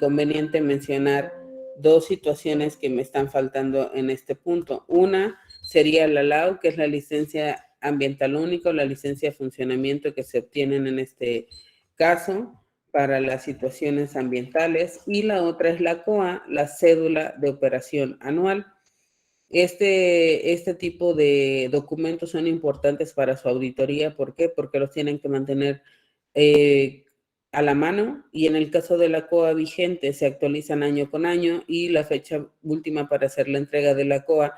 conveniente mencionar dos situaciones que me están faltando en este punto. Una sería la LAU, que es la licencia ambiental única o la licencia de funcionamiento que se obtienen en este caso para las situaciones ambientales, y la otra es la COA, la cédula de operación anual. Este tipo de documentos son importantes para su auditoría. ¿Por qué? Porque los tienen que mantener a la mano, y en el caso de la COA vigente se actualizan año con año, y la fecha última para hacer la entrega de la COA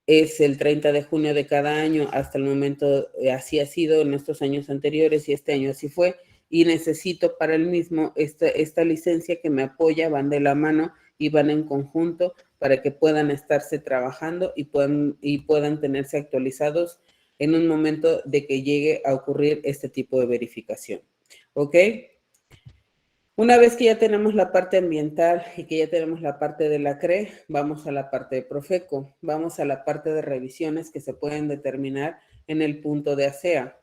es el 30 de junio de cada año. Hasta el momento así ha sido en estos años anteriores y este año así fue, y necesito para el mismo esta licencia que me apoya, van de la mano y van en conjunto para que puedan estarse trabajando y puedan tenerse actualizados en un momento de que llegue a ocurrir este tipo de verificación. ¿Ok? Una vez que ya tenemos la parte ambiental y que ya tenemos la parte de la CRE, vamos a la parte de Profeco, vamos a la parte de revisiones que se pueden determinar en el punto de ASEA.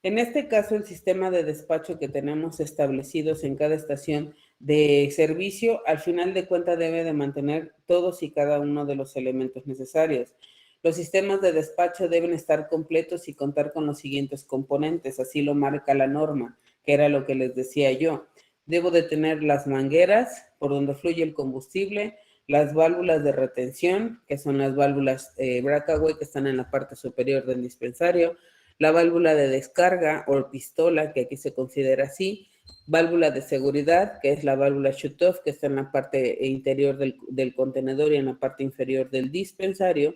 En este caso, el sistema de despacho que tenemos establecidos en cada estación de servicio, al final de cuentas debe de mantener todos y cada uno de los elementos necesarios. Los sistemas de despacho deben estar completos y contar con los siguientes componentes, así lo marca la norma, que era lo que les decía yo. Debo de tener las mangueras por donde fluye el combustible, las válvulas de retención, que son las válvulas breakaway que están en la parte superior del dispensario, la válvula de descarga o pistola, que aquí se considera así, válvula de seguridad, que es la válvula shutoff, que está en la parte interior del contenedor y en la parte inferior del dispensario,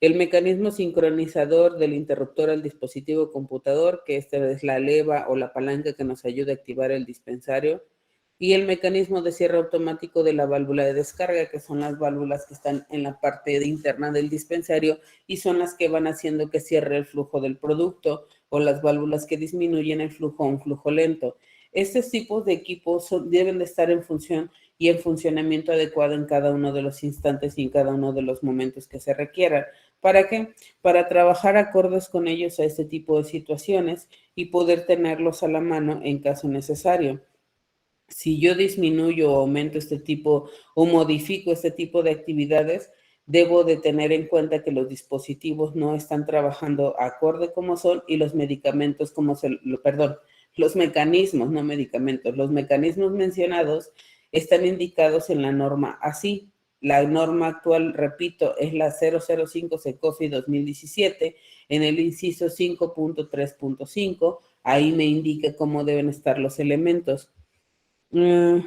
el mecanismo sincronizador del interruptor al dispositivo computador, que esta es la leva o la palanca que nos ayuda a activar el dispensario, y el mecanismo de cierre automático de la válvula de descarga, que son las válvulas que están en la parte interna del dispensario y son las que van haciendo que cierre el flujo del producto, o las válvulas que disminuyen el flujo a un flujo lento. Estos tipos de equipos deben de estar en función y en funcionamiento adecuado en cada uno de los instantes y en cada uno de los momentos que se requieran. ¿Para qué? Para trabajar acordes con ellos a este tipo de situaciones y poder tenerlos a la mano en caso necesario. Si yo disminuyo o aumento este tipo o modifico este tipo de actividades, debo de tener en cuenta que los dispositivos no están trabajando acorde como son, y los medicamentos los mecanismos, no medicamentos, los mecanismos mencionados están indicados en la norma así. La norma actual, repito, es la 005 SECOFI 2017, en el inciso 5.3.5, ahí me indica cómo deben estar los elementos. El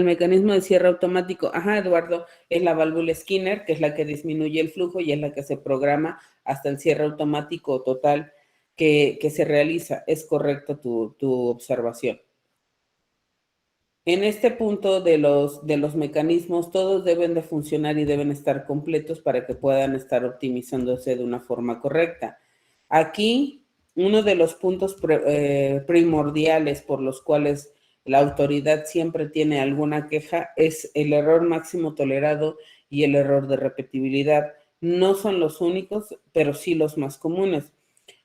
mecanismo de cierre automático, Eduardo, es la válvula Skinner, que es la que disminuye el flujo y es la que se programa hasta el cierre automático total que se realiza. Es correcta tu observación. En este punto de los mecanismos, todos deben de funcionar y deben estar completos para que puedan estar optimizándose de una forma correcta. Aquí, uno de los puntos primordiales por los cuales la autoridad siempre tiene alguna queja es el error máximo tolerado y el error de repetibilidad. No son los únicos, pero sí los más comunes.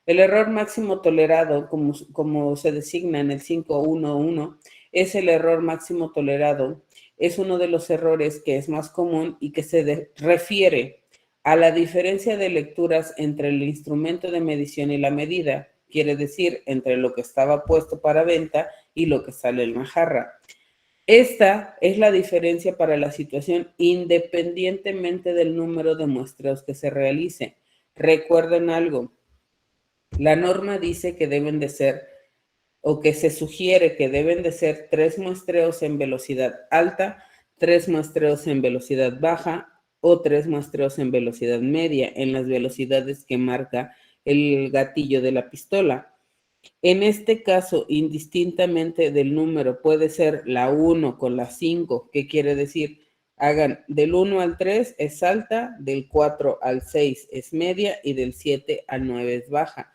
El error máximo tolerado, como se designa en el 511, es el error máximo tolerado. Es uno de los errores que es más común y que se refiere a la diferencia de lecturas entre el instrumento de medición y la medida, quiere decir, entre lo que estaba puesto para venta y lo que sale en la jarra. Esta es la diferencia para la situación independientemente del número de muestreos que se realice. Recuerden algo, la norma dice que deben de ser, o que se sugiere que deben de ser 3 muestreos en velocidad alta, 3 muestreos en velocidad baja o 3 muestreos en velocidad media, en las velocidades que marca el gatillo de la pistola. En este caso, indistintamente del número, puede ser la 1 con la 5, ¿qué quiere decir? Hagan del 1 al 3 es alta, del 4 al 6 es media y del 7 al 9 es baja.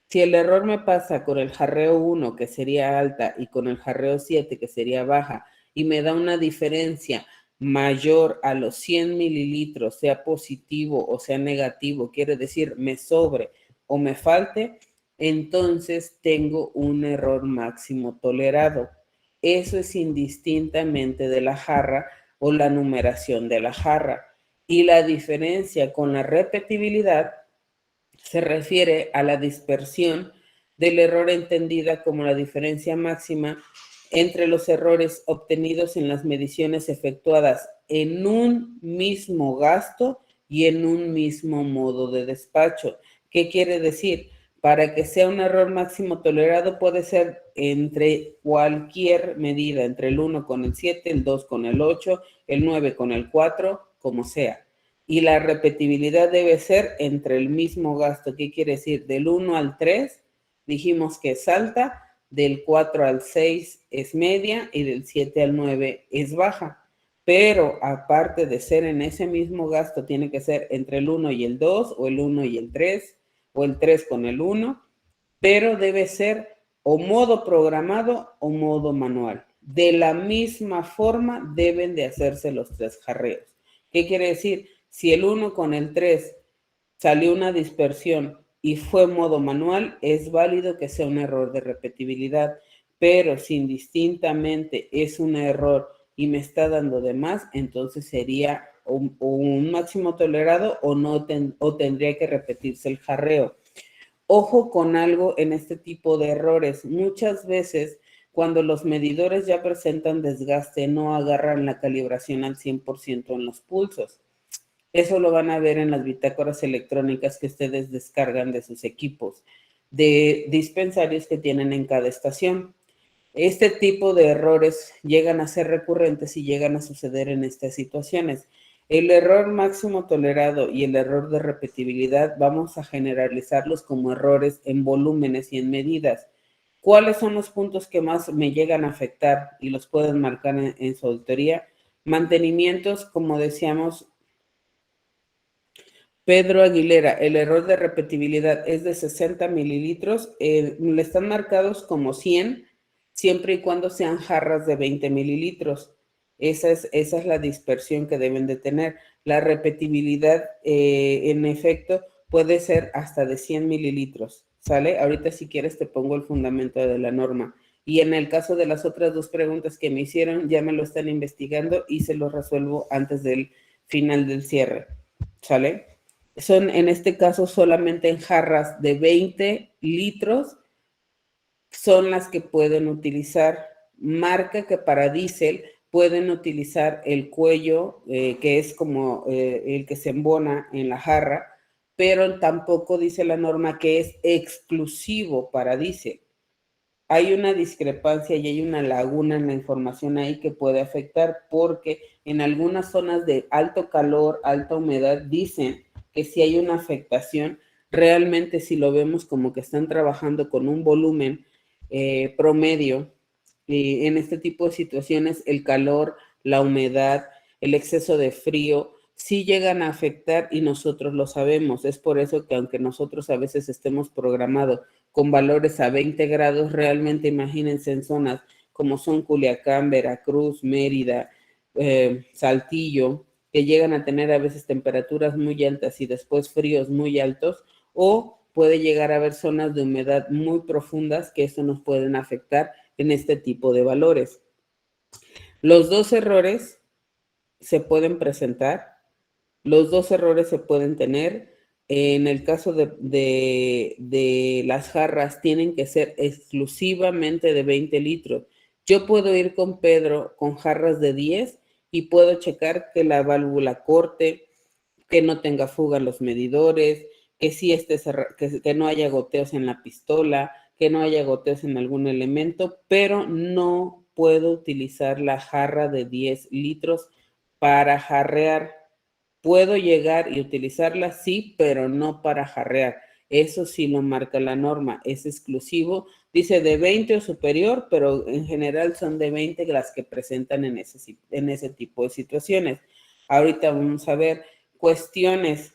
Si el error me pasa con el jarreo 1, que sería alta, y con el jarreo 7, que sería baja, y me da una diferencia mayor a los 100 mililitros, sea positivo o sea negativo, quiere decir me sobre o me falte, entonces tengo un error máximo tolerado. Eso es indistintamente de la jarra o la numeración de la jarra. Y la diferencia con la repetibilidad se refiere a la dispersión del error entendida como la diferencia máxima entre los errores obtenidos en las mediciones efectuadas en un mismo gasto y en un mismo modo de despacho. ¿Qué quiere decir? Para que sea un error máximo tolerado puede ser entre cualquier medida, entre el 1 con el 7, el 2 con el 8, el 9 con el 4, como sea. Y la repetibilidad debe ser entre el mismo gasto. ¿Qué quiere decir? Del 1 al 3 dijimos que es alta, del 4 al 6 es media y del 7 al 9 es baja. Pero aparte de ser en ese mismo gasto, tiene que ser entre el 1 y el 2 o el 1 y el 3 o el 3 con el 1, pero debe ser o modo programado o modo manual. De la misma forma deben de hacerse los 3 jarreos. ¿Qué quiere decir? Si el 1 con el 3 salió una dispersión y fue modo manual, es válido que sea un error de repetibilidad, pero si indistintamente es un error y me está dando de más, entonces sería un máximo tolerado o, no o tendría que repetirse el jarreo. Ojo con algo en este tipo de errores. Muchas veces cuando los medidores ya presentan desgaste, no agarran la calibración al 100% en los pulsos. Eso lo van a ver en las bitácoras electrónicas que ustedes descargan de sus equipos, de dispensarios que tienen en cada estación. Este tipo de errores llegan a ser recurrentes y llegan a suceder en estas situaciones. El error máximo tolerado y el error de repetibilidad vamos a generalizarlos como errores en volúmenes y en medidas. ¿Cuáles son los puntos que más me llegan a afectar y los pueden marcar en su auditoría? Mantenimientos, como decíamos, Pedro Aguilera, el error de repetibilidad es de 60 mililitros. Le están marcados como 100, siempre y cuando sean jarras de 20 mililitros. Esa es la dispersión que deben de tener. La repetibilidad, en efecto, puede ser hasta de 100 mililitros. ¿Sale? Ahorita si quieres te pongo el fundamento de la norma. Y en el caso de las otras 2 preguntas que me hicieron, ya me lo están investigando y se lo resuelvo antes del final del cierre. ¿Sale? Son en este caso solamente en jarras de 20 litros, son las que pueden utilizar. Marca que para diésel pueden utilizar el cuello, que es como el que se embona en la jarra, pero tampoco dice la norma que es exclusivo para diésel. Hay una discrepancia y hay una laguna en la información ahí que puede afectar, porque en algunas zonas de alto calor, alta humedad, dicen que si hay una afectación, realmente si lo vemos como que están trabajando con un volumen promedio, en este tipo de situaciones el calor, la humedad, el exceso de frío, sí llegan a afectar y nosotros lo sabemos. Es por eso que aunque nosotros a veces estemos programados con valores a 20 grados, realmente imagínense en zonas como son Culiacán, Veracruz, Mérida, Saltillo, que llegan a tener a veces temperaturas muy altas y después fríos muy altos, o puede llegar a haber zonas de humedad muy profundas que eso nos pueden afectar en este tipo de valores. Los 2 errores se pueden presentar, los 2 errores se pueden tener. En el caso de las jarras, tienen que ser exclusivamente de 20 litros. Yo puedo ir con Pedro con jarras de 10 y puedo checar que la válvula corte, que no tenga fuga en los medidores, que sí esté que no haya goteos en la pistola, que no haya goteos en algún elemento, pero no puedo utilizar la jarra de 10 litros para jarrear. Puedo llegar y utilizarla, sí, pero no para jarrear. Eso sí lo marca la norma, es exclusivo. Dice de 20 o superior, pero en general son de 20 las que presentan en ese tipo de situaciones. Ahorita vamos a ver cuestiones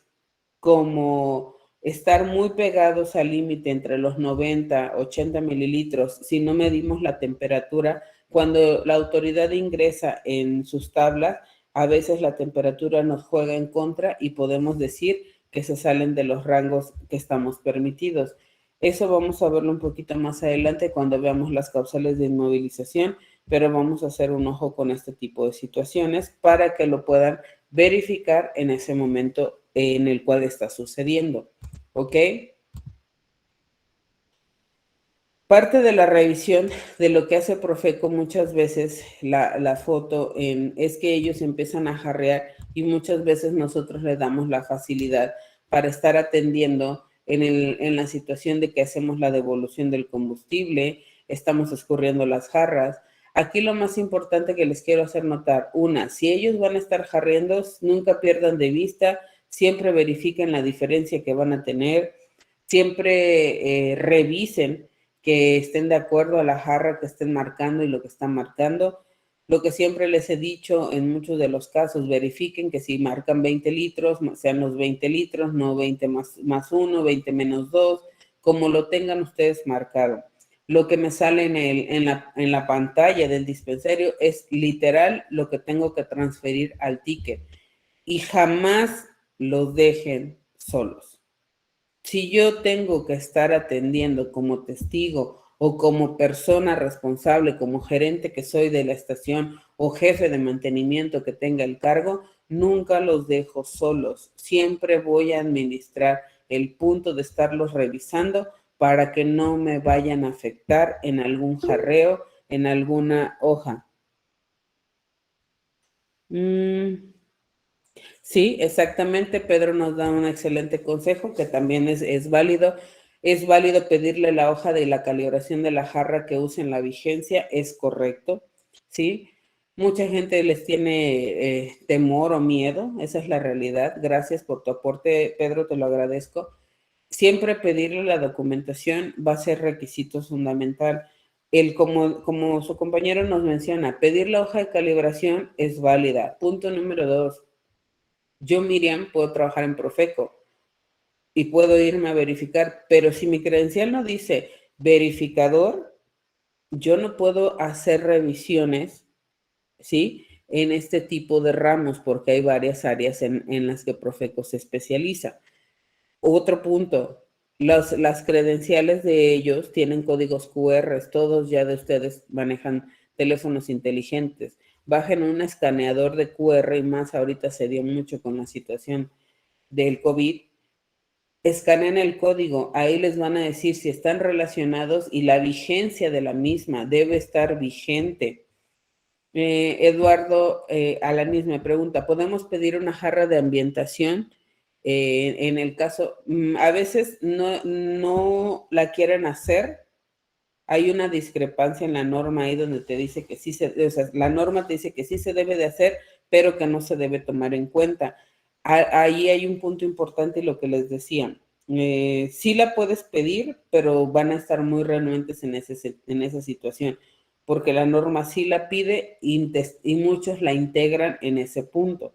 como estar muy pegados al límite entre los 90, 80 mililitros, si no medimos la temperatura. Cuando la autoridad ingresa en sus tablas, a veces la temperatura nos juega en contra y podemos decir que se salen de los rangos que estamos permitidos. Eso vamos a verlo un poquito más adelante cuando veamos las causales de inmovilización pero vamos a hacer un ojo con este tipo de situaciones para que lo puedan verificar en ese momento en el cual está sucediendo, ¿ok? Parte de la revisión de lo que hace Profeco muchas veces, la foto, es que ellos empiezan a jarrear y muchas veces nosotros les damos la facilidad para estar atendiendo en la situación de que hacemos la devolución del combustible, estamos escurriendo las jarras. Aquí lo más importante que les quiero hacer notar, si ellos van a estar jarreando, nunca pierdan de vista, siempre verifiquen la diferencia que van a tener, siempre revisen que estén de acuerdo a la jarra que estén marcando y lo que están marcando. Lo que siempre les he dicho en muchos de los casos, verifiquen que si marcan 20 litros, sean los 20 litros, no 20 más 1, 20 menos 2, como lo tengan ustedes marcado. Lo que me sale en la pantalla del dispensario es literal lo que tengo que transferir al ticket. Y jamás los dejen solos. Si yo tengo que estar atendiendo como testigo o como persona responsable, como gerente que soy de la estación o jefe de mantenimiento que tenga el cargo, nunca los dejo solos. Siempre voy a administrar el punto de estarlos revisando para que no me vayan a afectar en algún jarreo, en alguna hoja. Sí, exactamente. Pedro nos da un excelente consejo que también es válido. Es válido pedirle la hoja de la calibración de la jarra que usen la vigencia, es correcto, ¿sí? Mucha gente les tiene temor o miedo, esa es la realidad. Gracias por tu aporte, Pedro, te lo agradezco. Siempre pedirle la documentación va a ser requisito fundamental. Como su compañero nos menciona, pedir la hoja de calibración es válida. Punto número 2. Yo, Miriam, puedo trabajar en Profeco y puedo irme a verificar, pero si mi credencial no dice verificador, yo no puedo hacer revisiones, ¿sí? En este tipo de ramos, porque hay varias áreas en las que Profeco se especializa. Otro punto, las credenciales de ellos tienen códigos QR, todos ya de ustedes manejan teléfonos inteligentes. Bajen un escaneador de QR y más ahorita se dio mucho con la situación del COVID. Escaneen el código, ahí les van a decir si están relacionados y la vigencia de la misma debe estar vigente. Eduardo Alanis me pregunta, ¿podemos pedir una jarra de ambientación? En el caso, a veces no la quieren hacer. Hay una discrepancia en la norma ahí donde te dice que sí o sea, la norma te dice que sí se debe de hacer, pero que no se debe tomar en cuenta. Ahí hay un punto importante y lo que les decía. Sí la puedes pedir, pero van a estar muy renuentes en esa situación, porque la norma sí la pide y muchos la integran en ese punto.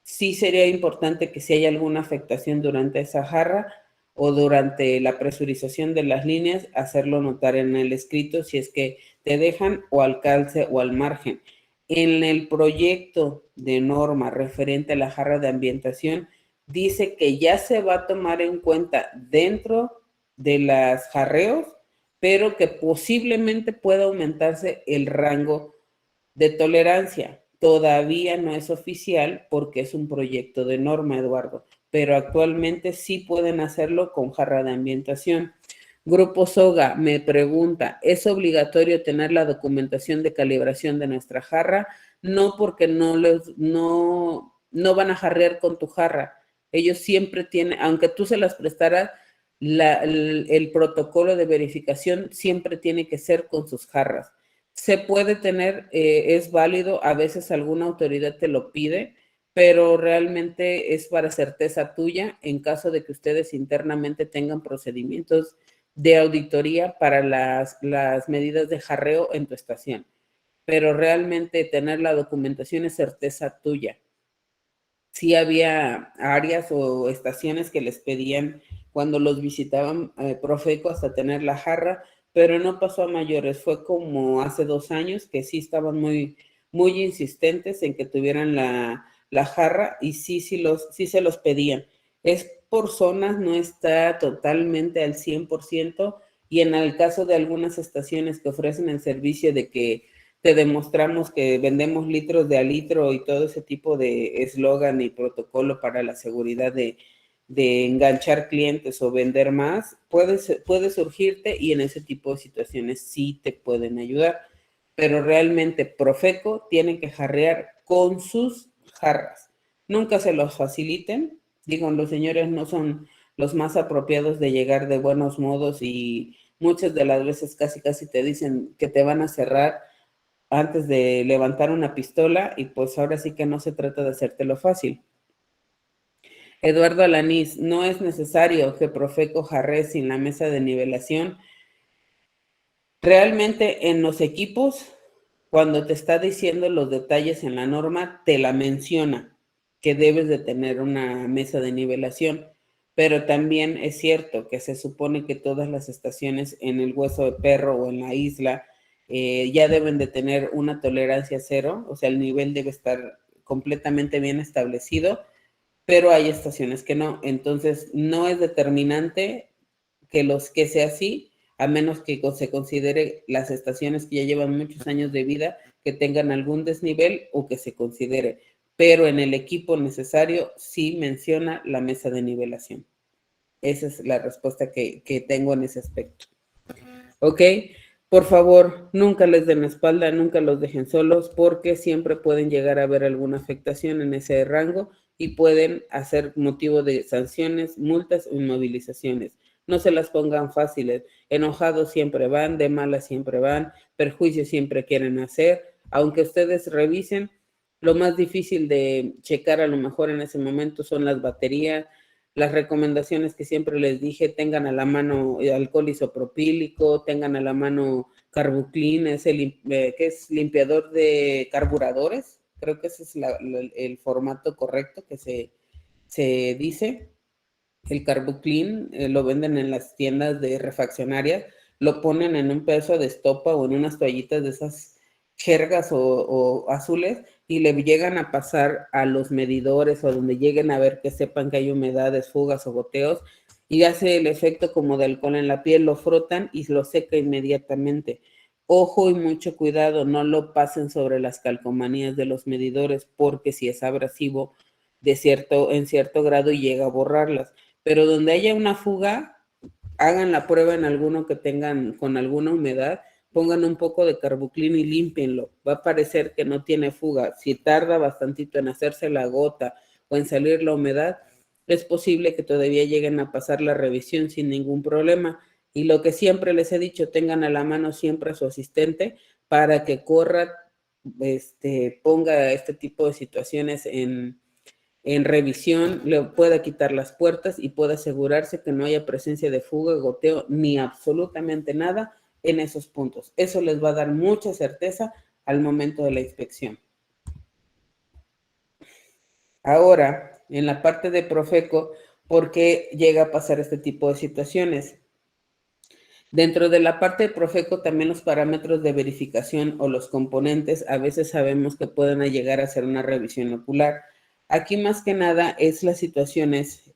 Sí sería importante que si hay alguna afectación durante esa jarra o durante la presurización de las líneas, hacerlo notar en el escrito si es que te dejan o al calce o al margen. En el proyecto de norma referente a la jarra de ambientación, dice que ya se va a tomar en cuenta dentro de las jarreos, pero que posiblemente pueda aumentarse el rango de tolerancia. Todavía no es oficial porque es un proyecto de norma, Eduardo, pero actualmente sí pueden hacerlo con jarra de ambientación. Grupo Soga me pregunta, ¿es obligatorio tener la documentación de calibración de nuestra jarra? No, porque no van a jarrear con tu jarra. Ellos siempre tienen, aunque tú se las prestaras, el protocolo de verificación siempre tiene que ser con sus jarras. Se puede tener, es válido, a veces alguna autoridad te lo pide, pero realmente es para certeza tuya en caso de que ustedes internamente tengan procedimientos de auditoría para las medidas de jarreo en tu estación. Pero realmente tener la documentación es certeza tuya. Sí había áreas o estaciones que les pedían cuando los visitaban Profeco hasta tener la jarra, pero no pasó a mayores. Fue como hace 2 años que sí estaban muy insistentes en que tuvieran la jarra y sí se los pedían. Es por zonas, no está totalmente al 100%, y en el caso de algunas estaciones que ofrecen el servicio de que te demostramos que vendemos litros de a litro y todo ese tipo de eslogan y protocolo para la seguridad de enganchar clientes o vender más, puede surgirte y en ese tipo de situaciones sí te pueden ayudar. Pero realmente Profeco tiene que jarrear con sus jarras. Nunca se los faciliten. Digo, los señores no son los más apropiados de llegar de buenos modos y muchas de las veces casi te dicen que te van a cerrar antes de levantar una pistola y pues ahora sí que no se trata de hacértelo fácil. Eduardo Alanís, no es necesario que Profeco jarree sin la mesa de nivelación. Realmente en los equipos, cuando te está diciendo los detalles en la norma, te la menciona que debes de tener una mesa de nivelación, pero también es cierto que se supone que todas las estaciones en el Hueso de Perro o en la isla ya deben de tener una tolerancia cero, o sea, el nivel debe estar completamente bien establecido, pero hay estaciones que no. Entonces, no es determinante que sea así, a menos que se considere las estaciones que ya llevan muchos años de vida que tengan algún desnivel o que se considere. Pero en el equipo necesario sí menciona la mesa de nivelación. Esa es la respuesta que tengo en ese aspecto. ¿Ok? Por favor, nunca les den la espalda, nunca los dejen solos, porque siempre pueden llegar a haber alguna afectación en ese rango y pueden hacer motivo de sanciones, multas o inmovilizaciones. No se las pongan fáciles. Enojados siempre van, de malas siempre van, perjuicios siempre quieren hacer. Aunque ustedes revisen, lo más difícil de checar a lo mejor en ese momento son las baterías. Las recomendaciones que siempre les dije, tengan a la mano alcohol isopropílico, tengan a la mano Carbuclean, que es limpiador de carburadores. Creo que ese es el formato correcto que se dice. El Carbuclean lo venden en las tiendas de refaccionarias, lo ponen en un pedazo de estopa o en unas toallitas de esas jergas o azules y le llegan a pasar a los medidores o donde lleguen a ver que sepan que hay humedades, fugas o goteos y hace el efecto como de alcohol en la piel, lo frotan y lo seca inmediatamente. Ojo y mucho cuidado, no lo pasen sobre las calcomanías de los medidores porque si es abrasivo en cierto grado y llega a borrarlas. Pero donde haya una fuga, hagan la prueba en alguno que tengan con alguna humedad, pongan un poco de Carbuclean y límpienlo. Va a parecer que no tiene fuga. Si tarda bastantito en hacerse la gota o en salir la humedad, es posible que todavía lleguen a pasar la revisión sin ningún problema. Y lo que siempre les he dicho, tengan a la mano siempre a su asistente para que corra, ponga este tipo de situaciones en revisión, le pueda quitar las puertas y pueda asegurarse que no haya presencia de fuga, goteo, ni absolutamente nada en esos puntos. Eso les va a dar mucha certeza al momento de la inspección. Ahora, en la parte de Profeco, ¿por qué llega a pasar este tipo de situaciones? Dentro de la parte de Profeco, también los parámetros de verificación o los componentes, a veces sabemos que pueden llegar a ser una revisión ocular. Aquí más que nada es las situaciones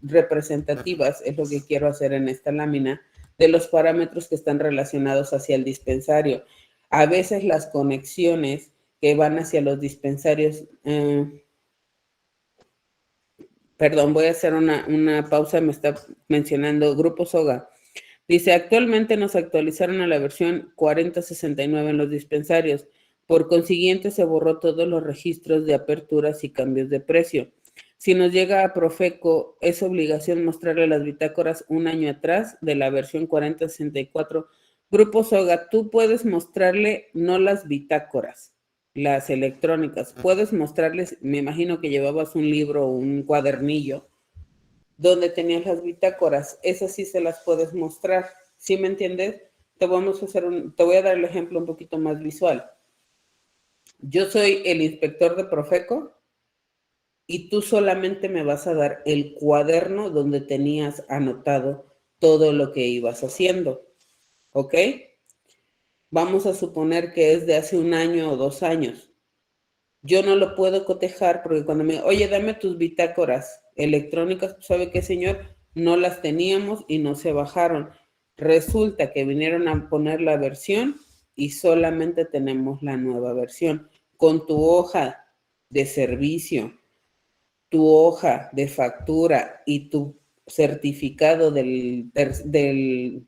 representativas, es lo que quiero hacer en esta lámina, de los parámetros que están relacionados hacia el dispensario. A veces las conexiones que van hacia los dispensarios, perdón, voy a hacer una pausa, me está mencionando Grupo Soga. Dice, actualmente nos actualizaron a la versión 4069 en los dispensarios. Por consiguiente, se borró todos los registros de aperturas y cambios de precio. Si nos llega a Profeco, es obligación mostrarle las bitácoras un año atrás de la versión 4064. Grupo Soga, tú puedes mostrarle no las bitácoras, las electrónicas. Puedes mostrarles, me imagino que llevabas un libro o un cuadernillo donde tenías las bitácoras, esas sí se las puedes mostrar. ¿Sí me entiendes? Te voy a dar el ejemplo un poquito más visual. Yo soy el inspector de Profeco y tú solamente me vas a dar el cuaderno donde tenías anotado todo lo que ibas haciendo. ¿Ok? Vamos a suponer que es de hace un año o 2 años. Yo no lo puedo cotejar porque cuando oye, dame tus bitácoras electrónicas, ¿sabe qué, señor? No las teníamos y no se bajaron. Resulta que vinieron a poner la versión y solamente tenemos la nueva versión. Con tu hoja de servicio, tu hoja de factura y tu certificado de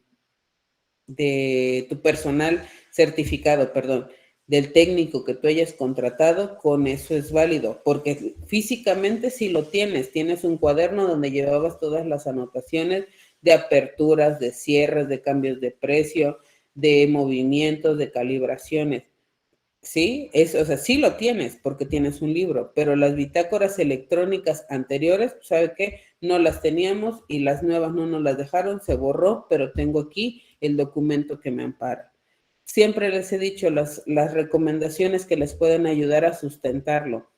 tu personal certificado, perdón, del técnico que tú hayas contratado, con eso es válido, porque físicamente sí lo tienes un cuaderno donde llevabas todas las anotaciones de aperturas, de cierres, de cambios de precio, de movimientos, de calibraciones. Sí, o sea, sí lo tienes porque tienes un libro, pero las bitácoras electrónicas anteriores, ¿sabe qué? No las teníamos y las nuevas no nos las dejaron, se borró, pero tengo aquí el documento que me ampara. Siempre les he dicho las recomendaciones que les pueden ayudar a sustentarlo.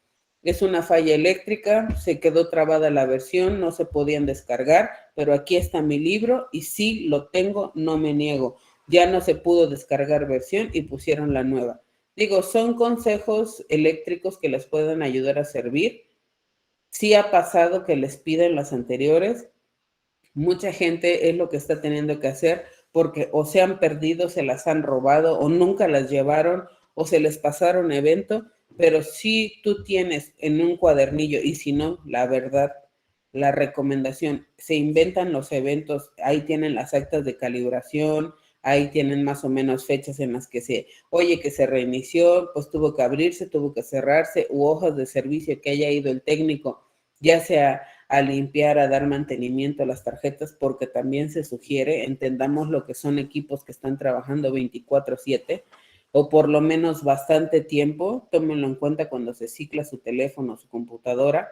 Es una falla eléctrica, se quedó trabada la versión, no se podían descargar, pero aquí está mi libro y sí lo tengo, no me niego. Ya no se pudo descargar versión y pusieron la nueva. Digo, son consejos eléctricos que les pueden ayudar a servir. Sí ha pasado que les piden las anteriores. Mucha gente es lo que está teniendo que hacer porque o se han perdido, se las han robado o nunca las llevaron o se les pasaron evento, pero si tú tienes en un cuadernillo y si no, la verdad, la recomendación, se inventan los eventos, ahí tienen las actas de calibración, ahí tienen más o menos fechas en las que que se reinició, pues tuvo que abrirse, tuvo que cerrarse, u hojas de servicio que haya ido el técnico, ya sea a limpiar, a dar mantenimiento a las tarjetas, porque también se sugiere, entendamos lo que son equipos que están trabajando 24/7 o por lo menos bastante tiempo, tómenlo en cuenta cuando se cicla su teléfono o su computadora,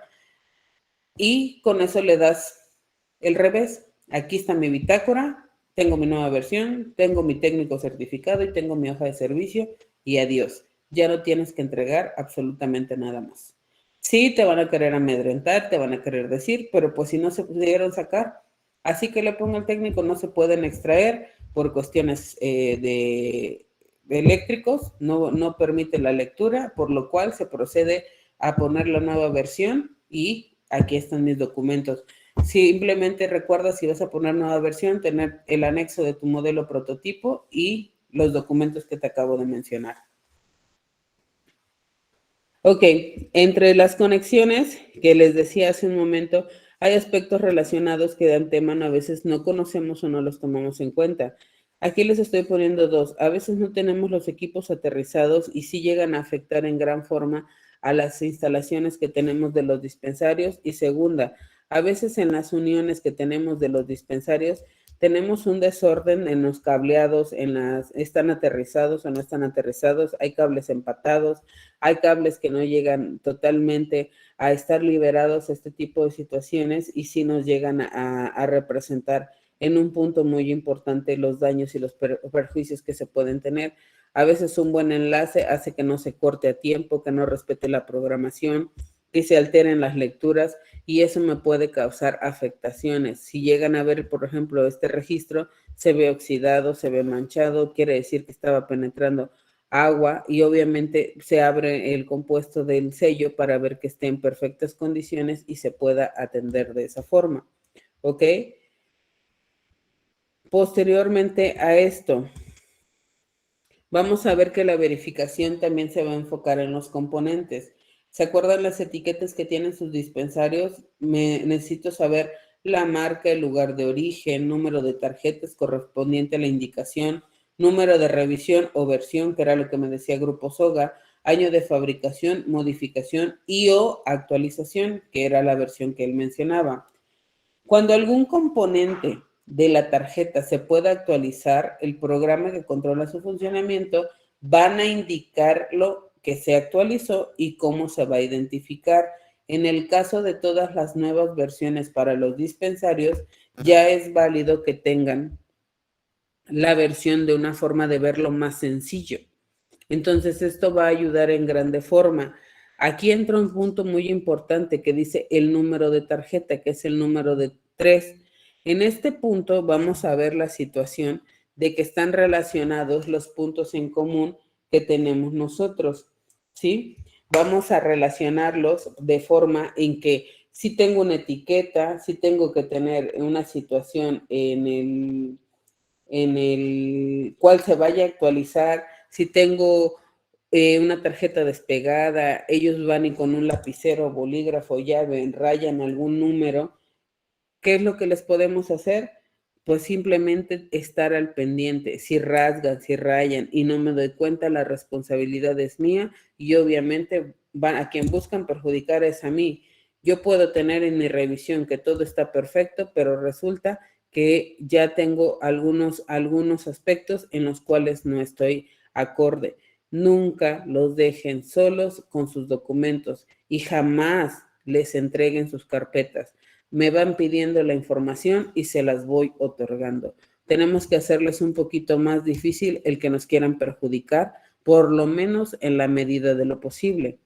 y con eso le das el revés. Aquí está mi bitácora, tengo mi nueva versión, tengo mi técnico certificado y tengo mi hoja de servicio y adiós. Ya no tienes que entregar absolutamente nada más. Sí, te van a querer amedrentar, te van a querer decir, pero pues si no se pudieron sacar, así que le pongo al técnico, no se pueden extraer por cuestiones de eléctricos, no permite la lectura, por lo cual se procede a poner la nueva versión y aquí están mis documentos. Simplemente recuerda, si vas a poner nueva versión, tener el anexo de tu modelo prototipo y los documentos que te acabo de mencionar. Ok, entre las conexiones que les decía hace un momento, hay aspectos relacionados que de antemano a veces no conocemos o no los tomamos en cuenta. Aquí les estoy poniendo dos. A veces no tenemos los equipos aterrizados y sí llegan a afectar en gran forma a las instalaciones que tenemos de los dispensarios. Y segunda, a veces en las uniones que tenemos de los dispensarios tenemos un desorden en los cableados, están aterrizados o no están aterrizados, hay cables empatados, hay cables que no llegan totalmente a estar liberados, este tipo de situaciones, y sí nos llegan a representar en un punto muy importante los daños y los perjuicios que se pueden tener. A veces un buen enlace hace que no se corte a tiempo, que no respete la programación, que se alteren las lecturas y eso me puede causar afectaciones. Si llegan a ver, por ejemplo, este registro, se ve oxidado, se ve manchado, quiere decir que estaba penetrando agua y obviamente se abre el compuesto del sello para ver que esté en perfectas condiciones y se pueda atender de esa forma. ¿Ok? Posteriormente a esto, vamos a ver que la verificación también se va a enfocar en los componentes. ¿Se acuerdan las etiquetas que tienen sus dispensarios? Necesito saber la marca, el lugar de origen, número de tarjetas correspondiente a la indicación, número de revisión o versión, que era lo que me decía Grupo Soga, año de fabricación, modificación y o actualización, que era la versión que él mencionaba. Cuando algún componente de la tarjeta se pueda actualizar, el programa que controla su funcionamiento van a indicar lo que se actualizó y cómo se va a identificar. En el caso de todas las nuevas versiones para los dispensarios, ya es válido que tengan la versión de una forma de verlo más sencillo. Entonces, esto va a ayudar en grande forma. Aquí entra un punto muy importante que dice el número de tarjeta, que es el número de 3. En este punto vamos a ver la situación de que están relacionados los puntos en común que tenemos nosotros, ¿sí? Vamos a relacionarlos de forma en que si tengo una etiqueta, si tengo que tener una situación en el cual se vaya a actualizar, Si tengo una tarjeta despegada, ellos van y con un lapicero, bolígrafo, llave, rayan algún número. ¿Qué es lo que les podemos hacer? Pues simplemente estar al pendiente. Si rasgan, si rayan y no me doy cuenta, la responsabilidad es mía y obviamente a quien buscan perjudicar es a mí. Yo puedo tener en mi revisión que todo está perfecto, pero resulta que ya tengo algunos aspectos en los cuales no estoy acorde. Nunca los dejen solos con sus documentos y jamás les entreguen sus carpetas. Me van pidiendo la información y se las voy otorgando. Tenemos que hacerles un poquito más difícil el que nos quieran perjudicar, por lo menos en la medida de lo posible.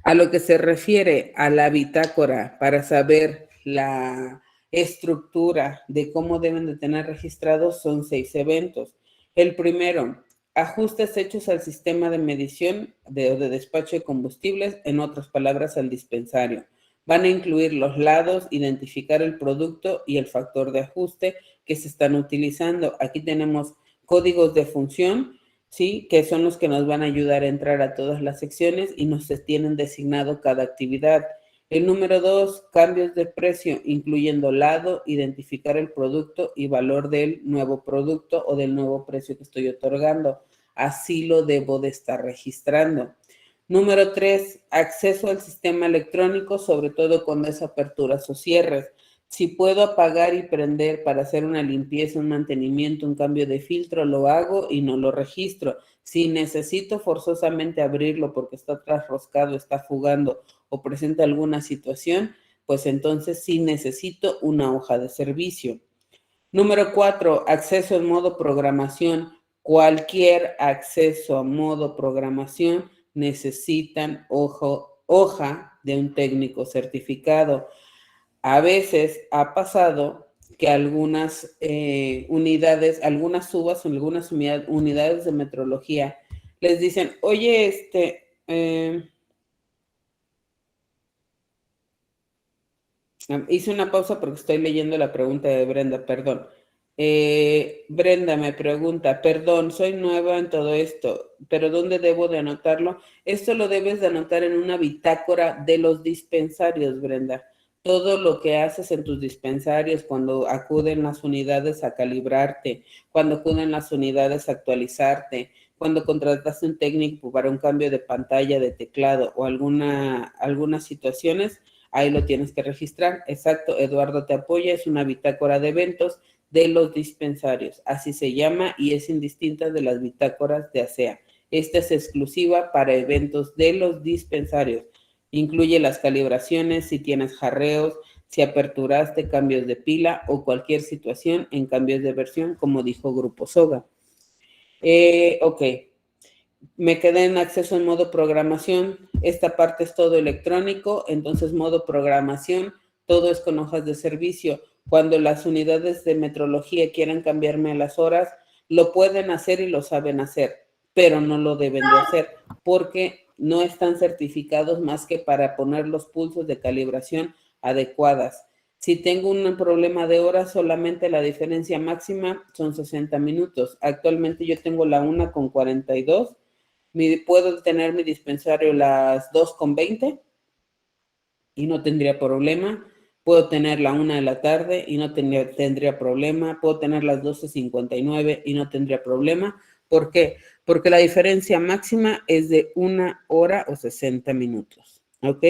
A lo que se refiere a la bitácora para saber la estructura de cómo deben de tener registrados, son 6 eventos. El primero, ajustes hechos al sistema de medición de despacho de combustibles, en otras palabras, al dispensario. Van a incluir los lados, identificar el producto y el factor de ajuste que se están utilizando. Aquí tenemos códigos de función, ¿sí? Que son los que nos van a ayudar a entrar a todas las secciones y nos tienen designado cada actividad. El número 2, cambios de precio, incluyendo lado, identificar el producto y valor del nuevo producto o del nuevo precio que estoy otorgando. Así lo debo de estar registrando. Número 3, acceso al sistema electrónico, sobre todo cuando es aperturas o cierres. Si puedo apagar y prender para hacer una limpieza, un mantenimiento, un cambio de filtro, lo hago y no lo registro. Si necesito forzosamente abrirlo porque está trasroscado, está fugando o presenta alguna situación, pues entonces sí necesito una hoja de servicio. Número 4, acceso en modo programación. Cualquier acceso a modo programación necesitan hoja de un técnico certificado. A veces ha pasado que algunas unidades, algunas subas o algunas unidades de metrología les dicen, oye, hice una pausa porque estoy leyendo la pregunta de Brenda, perdón. Brenda me pregunta, perdón, soy nueva en todo esto, pero ¿dónde debo de anotarlo? Esto lo debes de anotar en una bitácora de los dispensarios, Brenda. Todo lo que haces en tus dispensarios, cuando acuden las unidades a calibrarte, cuando acuden las unidades a actualizarte, cuando contrataste un técnico para un cambio de pantalla, de teclado o algunas situaciones, ahí lo tienes que registrar. Exacto, Eduardo te apoya, es una bitácora de eventos de los dispensarios, así se llama y es indistinta de las bitácoras de ASEA. Esta es exclusiva para eventos de los dispensarios. Incluye las calibraciones, si tienes jarreos, si aperturaste cambios de pila o cualquier situación en cambios de versión, como dijo Grupo Soga. Ok, me quedé en acceso en modo programación. Esta parte es todo electrónico, entonces modo programación, todo es con hojas de servicio. Cuando las unidades de metrología quieran cambiarme las horas, lo pueden hacer y lo saben hacer, pero no lo deben de hacer porque no están certificados más que para poner los pulsos de calibración adecuadas. Si tengo un problema de horas, solamente la diferencia máxima son 60 minutos. Actualmente yo tengo la 1:42. Puedo tener mi dispensario las 2:20 y no tendría problema. Puedo tener la 1 de la tarde y no tendría problema. Puedo tener las 12:59 y no tendría problema. ¿Por qué? Porque la diferencia máxima es de 1 hora o 60 minutos. ¿Ok?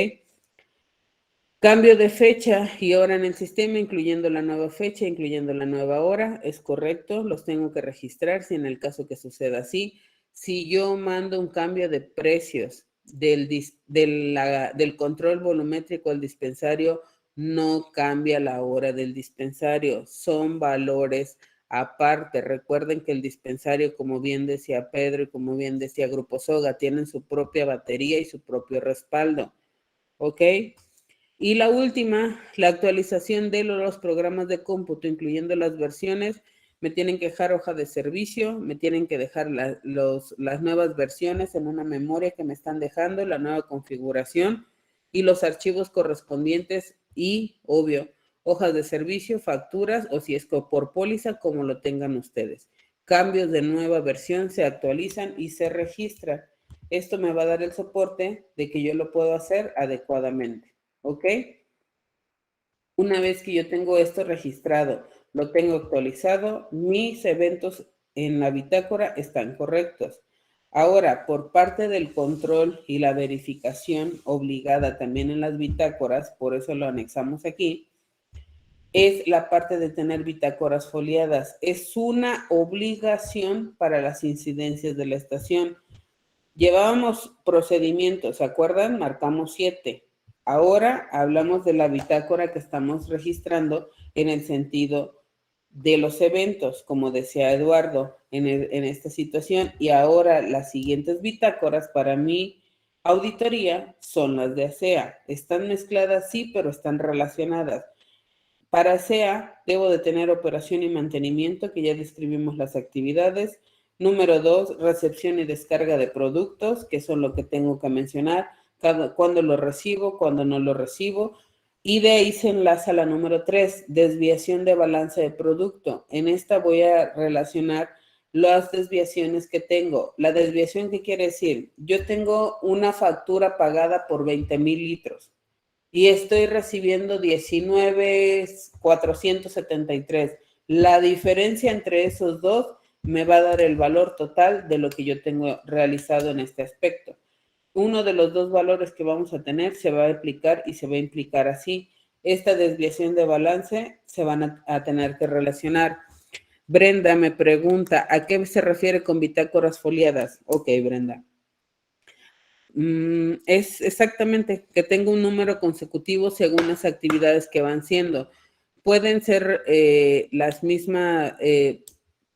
Cambio de fecha y hora en el sistema, incluyendo la nueva fecha, incluyendo la nueva hora, es correcto, los tengo que registrar si en el caso que suceda así. Si yo mando un cambio de precios del control volumétrico al dispensario, no cambia la hora del dispensario, son valores aparte. Recuerden que el dispensario, como bien decía Pedro y como bien decía Grupo Soga, tienen su propia batería y su propio respaldo. ¿Ok? Y la última, la actualización de los programas de cómputo, incluyendo las versiones, me tienen que dejar hoja de servicio, me tienen que dejar las nuevas versiones en una memoria que me están dejando, la nueva configuración y los archivos correspondientes y, obvio, hojas de servicio, facturas o si es por póliza, como lo tengan ustedes. cambios de nueva versión, se actualizan y se registran. Esto me va a dar el soporte de que yo lo puedo hacer adecuadamente, ¿ok? Una vez que yo tengo esto registrado, lo tengo actualizado, mis eventos en la bitácora están correctos. Ahora, por parte del control y la verificación obligada también en las bitácoras, por eso lo anexamos aquí, es la parte de tener bitácoras foliadas. Es una obligación para las incidencias de la estación. Llevábamos procedimientos, ¿se acuerdan? Marcamos 7. Ahora hablamos de la bitácora que estamos registrando en el sentido de los eventos, como decía Eduardo, en esta situación. Y ahora las siguientes bitácoras para mi auditoría son las de ASEA. Están mezcladas, sí, pero están relacionadas. Para ASEA debo de tener operación y mantenimiento, que ya describimos las actividades. Número 2, recepción y descarga de productos, que son lo que tengo que mencionar, cuándo lo recibo, cuándo no lo recibo. Y de ahí se enlaza la número 3, desviación de balance de producto. En esta voy a relacionar las desviaciones que tengo. La desviación, ¿qué quiere decir? Yo tengo una factura pagada por 20,000 litros y estoy recibiendo 19,473. La diferencia entre esos dos me va a dar el valor total de lo que yo tengo realizado en este aspecto. Uno de los dos valores que vamos a tener se va a aplicar y se va a implicar así. Esta desviación de balance se van a tener que relacionar. Brenda me pregunta, ¿a qué se refiere con bitácoras foliadas? Ok, Brenda. Es exactamente que tengo un número consecutivo según las actividades que van siendo. Pueden ser las mismas,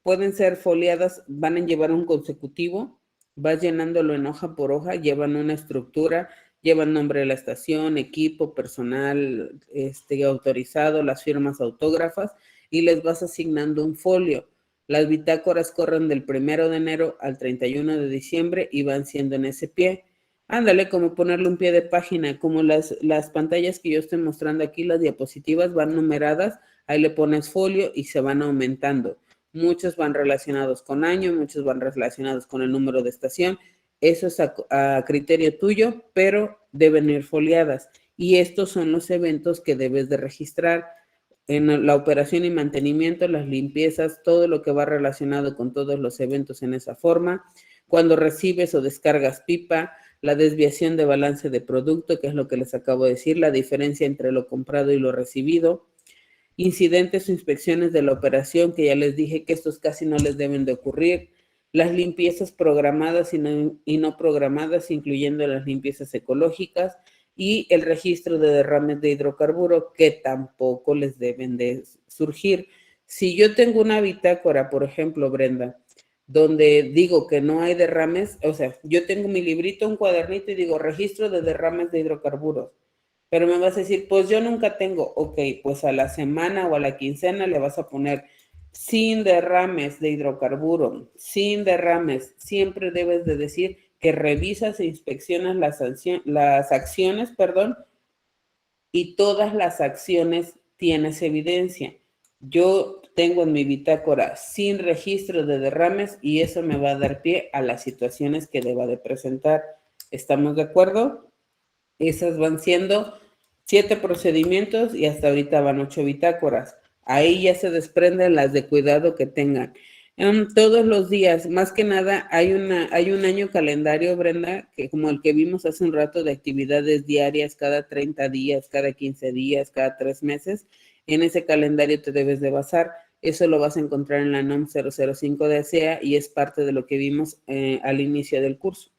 pueden ser foliadas, van a llevar un consecutivo, vas llenándolo en hoja por hoja, llevan una estructura, llevan nombre de la estación, equipo, personal autorizado, las firmas autógrafas y les vas asignando un folio. Las bitácoras corren del 1 de enero al 31 de diciembre y van siendo en ese pie. Ándale, como ponerle un pie de página, como las pantallas que yo estoy mostrando aquí, las diapositivas van numeradas, ahí le pones folio y se van aumentando. Muchos van relacionados con año, muchos van relacionados con el número de estación. Eso es a criterio tuyo, pero deben ir foliadas. Y estos son los eventos que debes de registrar en la operación y mantenimiento, las limpiezas, todo lo que va relacionado con todos los eventos en esa forma. Cuando recibes o descargas pipa, la desviación de balance de producto, que es lo que les acabo de decir, la diferencia entre lo comprado y lo recibido, incidentes o inspecciones de la operación, que ya les dije que estos casi no les deben de ocurrir, las limpiezas programadas y no programadas, incluyendo las limpiezas ecológicas, y el registro de derrames de hidrocarburo, que tampoco les deben de surgir. Si yo tengo una bitácora, por ejemplo, Brenda, donde digo que no hay derrames, o sea, yo tengo mi librito, un cuadernito y digo registro de derrames de hidrocarburos, pero me vas a decir, pues yo nunca tengo, ok, pues a la semana o a la quincena le vas a poner sin derrames de hidrocarburo, sin derrames, siempre debes de decir que revisas e inspeccionas las acciones, y todas las acciones tienes evidencia. Yo tengo en mi bitácora sin registro de derrames y eso me va a dar pie a las situaciones que deba de presentar. ¿Estamos de acuerdo? Esas van siendo 7 procedimientos y hasta ahorita van 8 bitácoras. Ahí ya se desprenden las de cuidado que tengan. Todos los días, más que nada, hay un año calendario, Brenda, que como el que vimos hace un rato, de actividades diarias cada 30 días, cada 15 días, cada 3 meses. En ese calendario te debes de basar. Eso lo vas a encontrar en la NOM 005 de ASEA y es parte de lo que vimos al inicio del curso.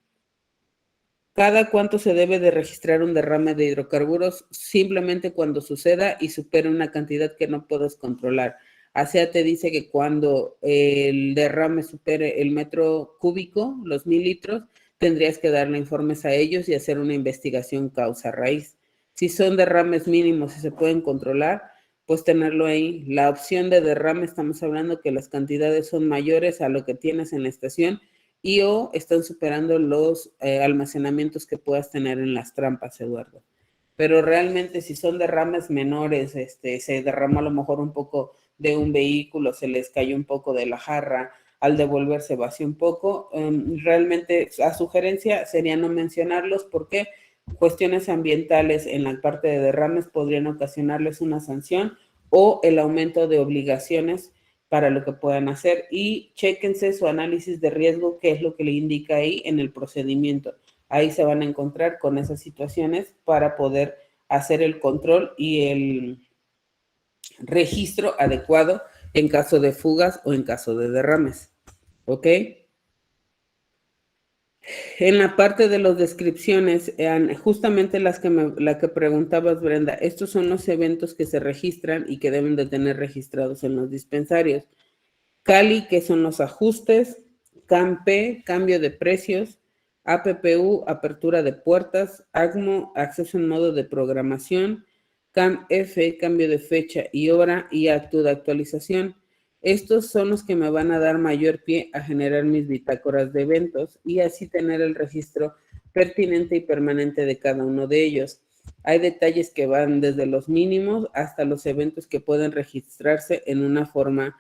¿Cada cuánto se debe de registrar un derrame de hidrocarburos? Simplemente cuando suceda y supere una cantidad que no puedes controlar. ASEA te dice que cuando el derrame supere el metro cúbico, los 1,000 litros, tendrías que darle informes a ellos y hacer una investigación causa raíz. Si son derrames mínimos y se pueden controlar, pues tenerlo ahí. La opción de derrame, estamos hablando que las cantidades son mayores a lo que tienes en la estación y o están superando los almacenamientos que puedas tener en las trampas, Eduardo. Pero realmente si son derrames menores, se derramó a lo mejor un poco de un vehículo, se les cayó un poco de la jarra, al devolverse vacía un poco. Realmente la sugerencia sería no mencionarlos porque cuestiones ambientales en la parte de derrames podrían ocasionarles una sanción o el aumento de obligaciones para lo que puedan hacer, y chéquense su análisis de riesgo, qué es lo que le indica ahí en el procedimiento. Ahí se van a encontrar con esas situaciones para poder hacer el control y el registro adecuado en caso de fugas o en caso de derrames. ¿Ok? En la parte de las descripciones, justamente la que preguntabas, Brenda, estos son los eventos que se registran y que deben de tener registrados en los dispensarios. CALI, que son los ajustes, CAMP, cambio de precios, APPU, apertura de puertas, ACMO, acceso en modo de programación, CAMF, cambio de fecha y hora y acto de actualización. Estos son los que me van a dar mayor pie a generar mis bitácoras de eventos y así tener el registro pertinente y permanente de cada uno de ellos. Hay detalles que van desde los mínimos hasta los eventos que pueden registrarse en una forma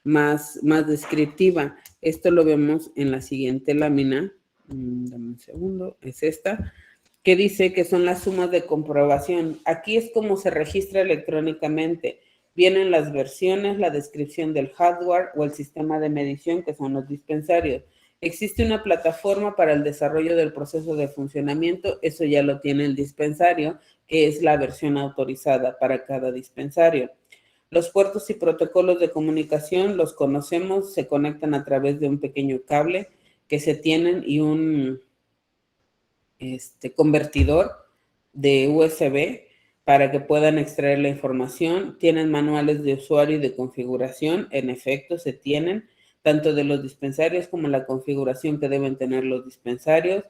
más descriptiva. Esto lo vemos en la siguiente lámina. Dame un segundo, es esta, que dice que son las sumas de comprobación. Aquí es como se registra electrónicamente. Vienen las versiones, la descripción del hardware o el sistema de medición, que son los dispensarios. Existe una plataforma para el desarrollo del proceso de funcionamiento, eso ya lo tiene el dispensario, que es la versión autorizada para cada dispensario. Los puertos y protocolos de comunicación los conocemos, se conectan a través de un pequeño cable que se tienen y un convertidor de USB para que puedan extraer la información. Tienen manuales de usuario y de configuración, en efecto se tienen, tanto de los dispensarios como la configuración que deben tener los dispensarios.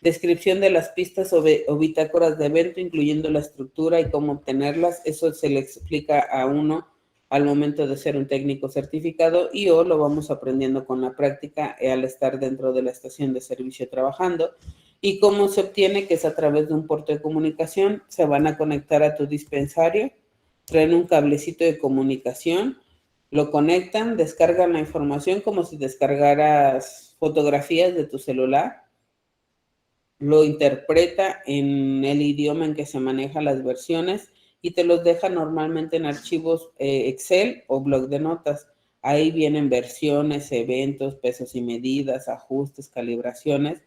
Descripción de las pistas o bitácoras de evento, incluyendo la estructura y cómo obtenerlas. Eso se le explica a uno al momento de ser un técnico certificado y o lo vamos aprendiendo con la práctica al estar dentro de la estación de servicio trabajando. Y cómo se obtiene, que es a través de un puerto de comunicación. Se van a conectar a tu dispensario, traen un cablecito de comunicación, lo conectan, descargan la información como si descargaras fotografías de tu celular, lo interpreta en el idioma en que se manejan las versiones y te los deja normalmente en archivos Excel o blog de notas. Ahí vienen versiones, eventos, pesos y medidas, ajustes, calibraciones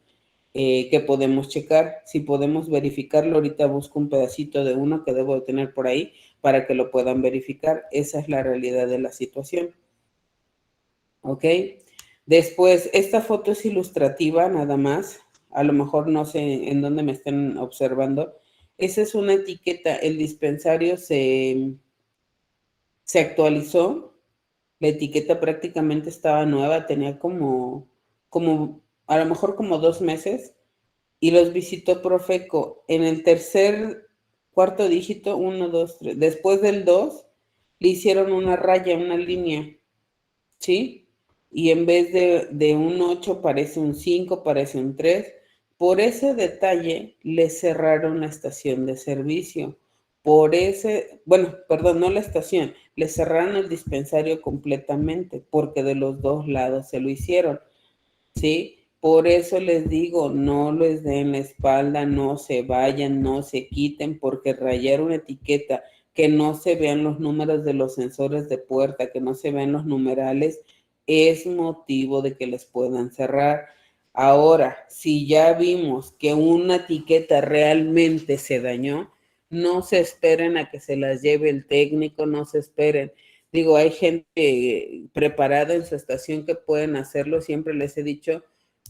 que podemos checar. Si podemos verificarlo, ahorita busco un pedacito de uno que debo de tener por ahí para que lo puedan verificar. Esa es la realidad de la situación. ¿Ok? Después, esta foto es ilustrativa nada más. A lo mejor no sé en dónde me estén observando. Esa es una etiqueta. El dispensario se actualizó. La etiqueta prácticamente estaba nueva. Tenía como a lo mejor como 2 meses. Y los visitó Profeco. En el cuarto dígito, 1, 2, 3. Después del 2, le hicieron una raya, una línea, ¿sí? Y en vez de un 8 parece un 5, parece un 3. Por ese detalle le cerraron la estación de servicio. Perdón, no la estación, le cerraron el dispensario completamente porque de los dos lados se lo hicieron, ¿sí? Por eso les digo, no les den la espalda, no se vayan, no se quiten, porque rayar una etiqueta, que no se vean los números de los sensores de puerta, que no se vean los numerales, es motivo de que les puedan cerrar. Ahora, si ya vimos que una etiqueta realmente se dañó, no se esperen a que se las lleve el técnico, no se esperen. Digo, hay gente preparada en su estación que pueden hacerlo, siempre les he dicho,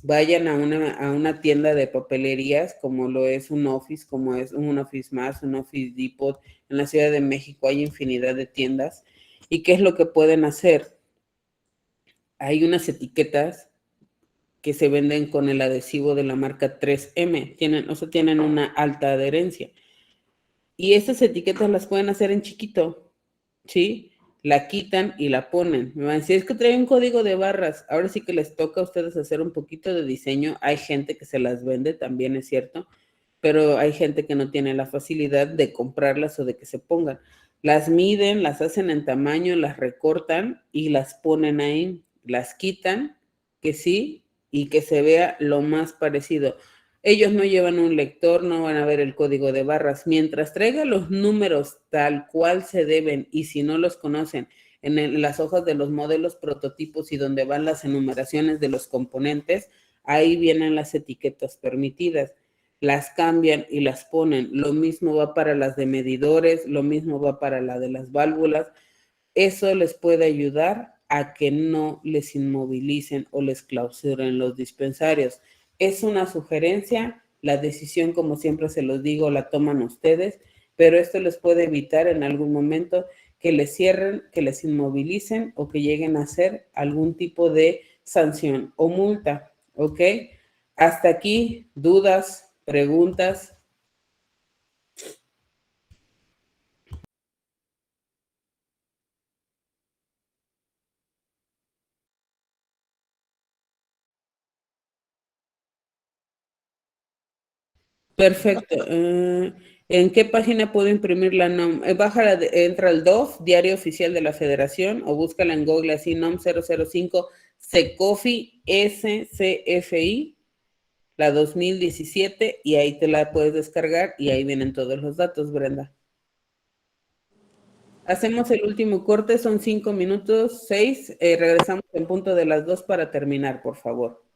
vayan a una tienda de papelerías como lo es un Office, como es un Office Max, un Office Depot. En la Ciudad de México hay infinidad de tiendas. ¿Y qué es lo que pueden hacer? Hay unas etiquetas que se venden con el adhesivo de la marca 3M, tienen una alta adherencia. Y estas etiquetas las pueden hacer en chiquito, ¿sí? La quitan y la ponen. Me van a decir, es que trae un código de barras. Ahora sí que les toca a ustedes hacer un poquito de diseño. Hay gente que se las vende, también es cierto, pero hay gente que no tiene la facilidad de comprarlas o de que se pongan. Las miden, las hacen en tamaño, las recortan y las ponen ahí. las quitan, que sí, y que se vea lo más parecido. Ellos no llevan un lector, no van a ver el código de barras. Mientras traiga los números tal cual se deben, y si no los conocen, en las hojas de los modelos prototipos y donde van las enumeraciones de los componentes, ahí vienen las etiquetas permitidas. Las cambian y las ponen. Lo mismo va para las de medidores, lo mismo va para la de las válvulas. Eso les puede ayudar a que no les inmovilicen o les clausuren los dispensarios. Es una sugerencia, la decisión, como siempre se los digo, la toman ustedes, pero esto les puede evitar en algún momento que les cierren, que les inmovilicen o que lleguen a hacer algún tipo de sanción o multa, ¿ok? Hasta aquí, dudas, preguntas. Perfecto. ¿En qué página puedo imprimir la NOM? Entra al DOF, Diario Oficial de la Federación, o búscala en Google así, NOM 005 SECOFI SCFI, la 2017, y ahí te la puedes descargar y ahí vienen todos los datos, Brenda. Hacemos el último corte, son 5 minutos, 6. Regresamos en punto de las 2 para terminar, por favor.